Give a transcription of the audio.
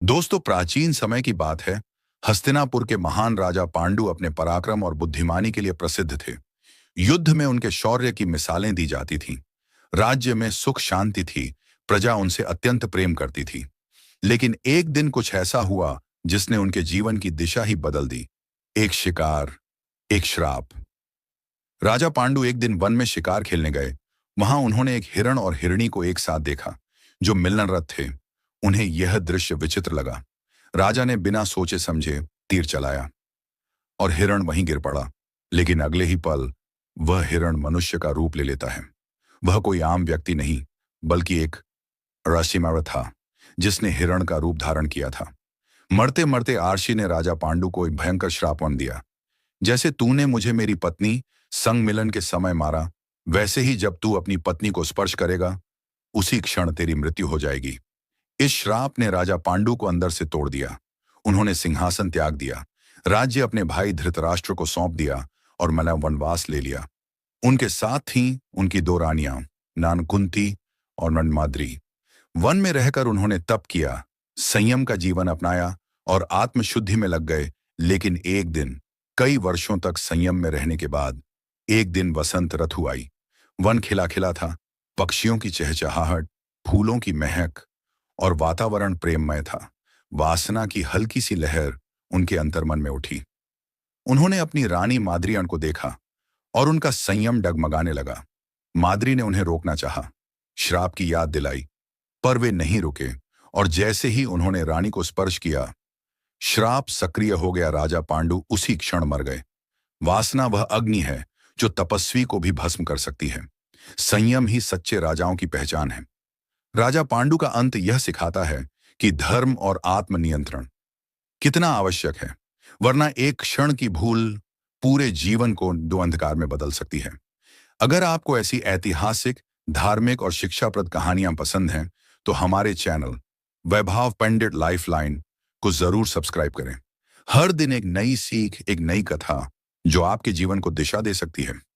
दोस्तों, प्राचीन समय की बात है। हस्तिनापुर के महान राजा पांडु अपने पराक्रम और बुद्धिमानी के लिए प्रसिद्ध थे। युद्ध में उनके शौर्य की मिसालें दी जाती थीं। राज्य में सुख शांति थी। प्रजा उनसे अत्यंत प्रेम करती थी। लेकिन एक दिन कुछ ऐसा हुआ जिसने उनके जीवन की दिशा ही बदल दी। एक शिकार, एक श्राप। राजा पांडु एक दिन वन में शिकार खेलने गए। वहां उन्होंने एक हिरण और हिरणी को एक साथ देखा, जो मिलनरत थे। उन्हें यह दृश्य विचित्र लगा। राजा ने बिना सोचे समझे तीर चलाया और हिरण वहीं गिर पड़ा। लेकिन अगले ही पल वह हिरण मनुष्य का रूप ले लेता है। वह कोई आम व्यक्ति नहीं, बल्कि एक ऋषिमारा था, जिसने हिरण का रूप धारण किया था। मरते मरते आर्षि ने राजा पांडु को एक भयंकर श्रापन दिया। जैसे तूने मुझे मेरी पत्नी संग मिलन के समय मारा, वैसे ही जब तू अपनी पत्नी को स्पर्श करेगा, उसी क्षण तेरी मृत्यु हो जाएगी। इस श्राप ने राजा पांडु को अंदर से तोड़ दिया। उन्होंने सिंहासन त्याग दिया, राज्य अपने भाई धृतराष्ट्र को सौंप दिया और मना वनवास ले लिया। उनके साथ थीं उनकी दो रानियां, नानकुंती और नन्माद्री। वन में रहकर उन्होंने तप किया, संयम का जीवन अपनाया और आत्मशुद्धि में लग गए। लेकिन एक दिन, कई वर्षों तक संयम में रहने के बाद, एक दिन वसंत ऋतु आई। वन खिला खिला था। पक्षियों की चहचहाहट, फूलों की महक और वातावरण प्रेममय था। वासना की हल्की सी लहर उनके अंतर्मन में उठी। उन्होंने अपनी रानी माद्रियन को देखा और उनका संयम डगमगाने लगा। माद्री ने उन्हें रोकना चाहा, श्राप की याद दिलाई, पर वे नहीं रुके। और जैसे ही उन्होंने रानी को स्पर्श किया, श्राप सक्रिय हो गया। राजा पांडु उसी क्षण मर गए। वासना वह अग्नि है जो तपस्वी को भी भस्म कर सकती है। संयम ही सच्चे राजाओं की पहचान है। राजा पांडु का अंत यह सिखाता है कि धर्म और आत्मनियंत्रण कितना आवश्यक है, वरना एक क्षण की भूल पूरे जीवन को दो अंधकार में बदल सकती है। अगर आपको ऐसी ऐतिहासिक, धार्मिक और शिक्षाप्रद कहानियां पसंद हैं, तो हमारे चैनल वैभव पंडित लाइफलाइन को जरूर सब्सक्राइब करें। हर दिन एक नई सीख, एक नई कथा जो आपके जीवन को दिशा दे सकती है।